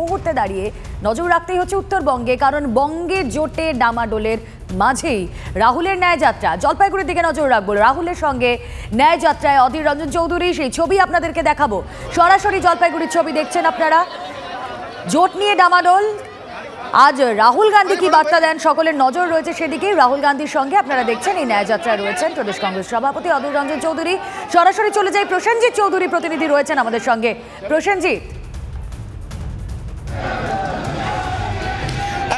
মুহূর্তে দাঁড়িয়ে নজর রাখতেই হচ্ছে উত্তরবঙ্গে, কারণ বঙ্গে জোটে ডামাডোলের মাঝেই রাহুলের ন্যায়যাত্রা। জলপাইগুড়ির দিকে নজর রাখবো। রাহুলের সঙ্গে ন্যায়যাত্রায় অধীর রঞ্জন চৌধুরী, সেই ছবি আপনাদেরকে দেখাবো। সরাসরি জলপাইগুড়ির ছবি দেখছেন আপনারা। জোট নিয়ে ডামাডোল। আজ রাহুল গান্ধী কি বার্তা দেন, সকলের নজর রয়েছে সেদিকেই। রাহুল গান্ধীর সঙ্গে আপনারা দেখছেন এই ন্যায়যাত্রায় রয়েছেন প্রদেশ কংগ্রেস সভাপতি অধীর রঞ্জন চৌধুরী। সরাসরি চলে যাই, প্রসেনজিৎ চৌধুরী প্রতিনিধি রয়েছেন আমাদের সঙ্গে। প্রসেনজিৎ,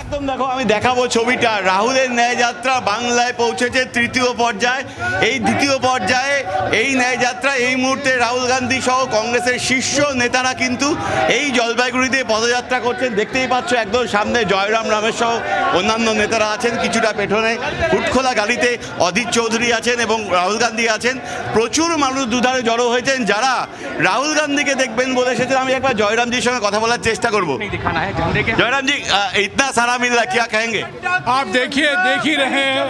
একদম দেখো, আমি দেখাবো ছবিটা। রাহুলের ন্যায়যাত্রা বাংলায় পৌঁছেছে তৃতীয় পর্যায়ে। এই দ্বিতীয় পর্যায়ে এই ন্যায়যাত্রা এই মুহূর্তে রাহুল গান্ধী সহ কংগ্রেসের শীর্ষ নেতারা কিন্তু এই জলপাইগুড়িতে পদযাত্রা করছেন। দেখতেই পাচ্ছ একদম সামনে জয়রাম রামের সহ অন্যান্য নেতারা আছেন, কিছুটা পেছনে হুটখোলা গাড়িতে অধীর চৌধুরী আছেন এবং রাহুল গান্ধী আছেন। প্রচুর মানুষ দুধারে জড়ো হয়েছেন যারা রাহুল গান্ধীকে দেখবেন বলে এসেছেন। আমি একবার জয়রামজির সঙ্গে কথা বলার চেষ্টা করবো। জয়রামজি, ইতনা সারা मिल रहा, क्या कहेंगे? आप देखिए, देख ही रहे हैं,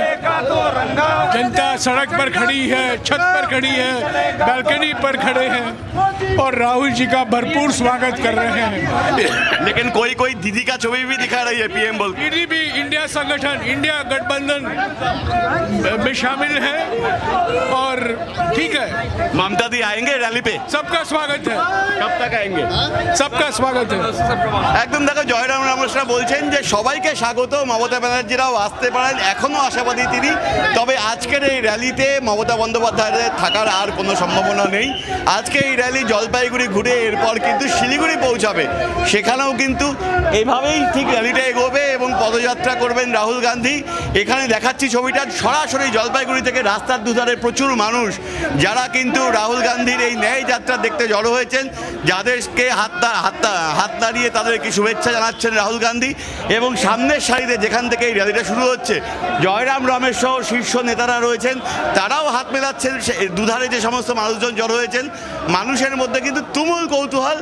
जनता सड़क पर खड़ी है, छत पर खड़ी है, बालकनी पर खड़े हैं और राहुल जी का भरपूर स्वागत कर रहे हैं। लेकिन कोई कोई दीदी का छवि भी दिखा रही है पीएम बोल। दीदी भी इंडिया संगठन, इंडिया गठबंधन में शामिल है और ठीक है। ममता दी आएंगे रैली पे? सबका स्वागत है। कब तक आएंगे? सबका स्वागत है। একদম দেখো, জয়রাম রামেশরা বলছেন যে সবাইকে স্বাগত, মমতা ব্যানার্জিরাও আসতে পারেন, এখনো আশাবাদী তিনি। তবে আজকের এই র্যালিতে মমতা বন্দ্যোপাধ্যায়ের থাকার আর কোনো সম্ভাবনা নেই। আজকে এই র্যালি জলপাইগুড়ি ঘুরে এরপর কিন্তু শিলিগুড়ি পৌঁছাবে। সেখানেও কিন্তু এইভাবেই ঠিক র্যালিটা এগোবে এবং পদযাত্রা করবেন রাহুল গান্ধী। এখানে দেখাচ্ছি ছবিটা, সরাসরি জলপাইগুড়ি থেকে রাস্তার দুধারে প্রচুর মানুষ যারা কিন্তু রাহুল গান্ধীর এই ন্যায় যাত্রা দেখতে জড়ো হয়েছেন, যাদেরকে হাত দাঁড়িয়ে তাদেরকে শুভেচ্ছা জানাচ্ছেন রাহুল গান্ধী। এবং সামনের সারিতে যেখান থেকে এই র্যালিটা শুরু হচ্ছে, জয়রাম রামের সহ শীর্ষ নেতারা রয়েছেন, তারাও হাত মেলাচ্ছেন। দুধারে যে সমস্ত মানুষজন জড়ো হয়েছেন, মানুষের মধ্যে কিন্তু তুমুল কৌতূহল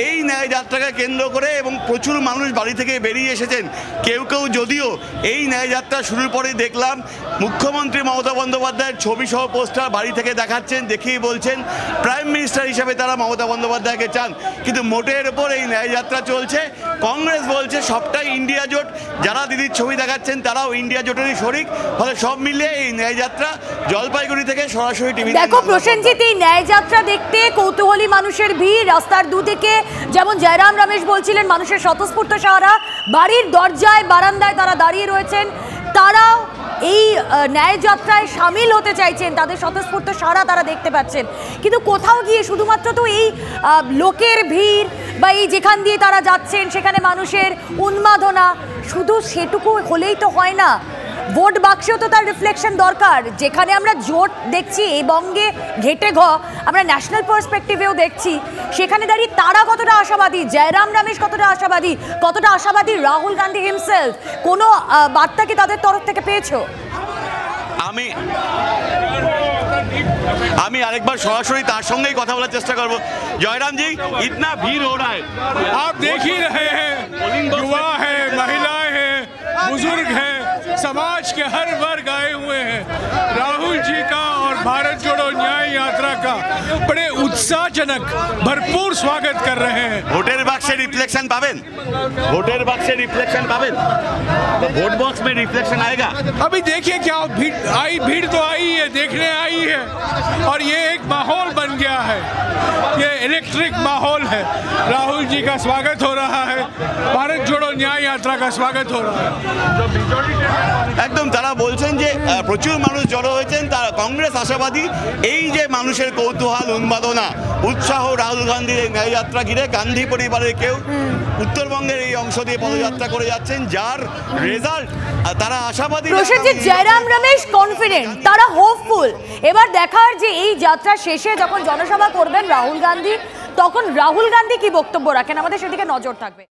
এই ন্যায় যাত্রাকে কেন্দ্র করে এবং প্রচুর মানুষ বাড়ি থেকে বেরিয়ে এসেছেন। কেউ কেউ যদিও এই ন্যায় যাত্রা শুরুর পরেই দেখলাম মুখ্যমন্ত্রী মমতা বন্দ্যোপাধ্যায়ের ছবি সহ পোস্টার বাড়ি থেকে দেখাচ্ছেন, দেখিয়ে বলছেন প্রাইম মিনিস্টার হিসেবে তারা মমতা বন্দ্যোপাধ্যায়কে চান। কিন্তু মোটের ওপর এই ন্যায় যাত্রা চলছে। কংগ্রেস বলছে সবটাই ইন্ডিয়া জোট, যারা দিদির ছবি দেখাচ্ছেন তারাও ইন্ডিয়া জোটেরই শরিক। ফলে সব মিলিয়ে এই ন্যায়যাত্রা জলপাইগুড়ি থেকে সরাসরি টিভি। দেখো প্রসেনজিৎ, এই ন্যায়যাত্রা দেখতে কৌতূহলী মানুষের ভিড় রাস্তার দুদিকে। যেমন জয়রাম রমেশ বলছিলেন, মানুষের স্বতঃস্ফূর্ত সারা, বাড়ির দরজায় বারান্দায় তারা দাঁড়িয়ে রয়েছেন। তারা এই ন্যায়যাত্রায় সামিল হতে চাইছেন, তাদের স্বতঃস্ফূর্ত সারা তারা দেখতে পাচ্ছেন। কিন্তু কোথাও গিয়ে শুধুমাত্র তো এই লোকের ভিড় বা এই যেখান দিয়ে তারা যাচ্ছেন সেখানে মানুষের উন্মাদনা, শুধু সেটুকু হলেই তো হয় না। ভোট বাক্সেও তো তার রিফ্লেকশন দরকার। যেখানে আমরা জোট দেখছি এই বঙ্গে ঘেটে আমরা ন্যাশনাল পার্সপেক্টিভেও দেখছি, সেখানে দাঁড়িয়ে তারা কতটা আশাবাদী, জয়রাম রমেশ কতটা আশাবাদী রাহুল গান্ধী হিমসেলফ, কোনো বার্তা কি তাদের তরফ থেকে পেয়েছো? আমি আরেকবার সরাসরি তার সঙ্গেই কথা বলার চেষ্টা করব। জয়রাম জি, ইতনা ভিড় हो रहा है, आप देख ही रहे हैं, युवा है, महिलाएं हैं, बुजुर्ग हैं, समाज के हर वर्ग आए हुए हैं। राहुल जी का और भारत जोड़ो न्याय यात्रा का बड़े उत्साहजनक भरपूर स्वागत कर रहे हैं। ভোটের বাক্সে রিফ্লেকশন পাবেন? ভোটের বাক্সে রিফ্লেকশন পাবেন? वोट बॉक्स में रिफ्लेक्शन आएगा? अभी देखिए क्या भीड़ तो आई है, देखने आई है और ये एक माहौल बन गया है, ये इलेक्ट्रिक माहौल है। राहुल जी का स्वागत हो रहा है, भारत जोड़ो न्याय यात्रा का स्वागत हो रहा है। একদম তারা বলছেন যে প্রচুর মানুষ জড়ো হয়েছেন, তারা কংগ্রেস আশাবাদী। এই যে মানুষের কৌতূহল, উন্মাদনা, উৎসাহ রাহুল গান্ধীর এই ন্যায়যাত্রা ঘিরে, গান্ধী পরিবারের কেউ উত্তরবঙ্গের এই অংশ দিয়ে পদযাত্রা করে যাচ্ছেন, যার রেজাল্ট তারা আশাবাদী। প্রসেনজিৎ, জয়রাম রমেশ কনফিডেন্ট, তারা হোপফুল। এবার দেখার যে এই যাত্রা শেষে যখন জনসভা করবেন রাহুল গান্ধী, তখন রাহুল গান্ধী কি বক্তব্য রাখেন, আমাদের সেদিকে নজর থাকবে।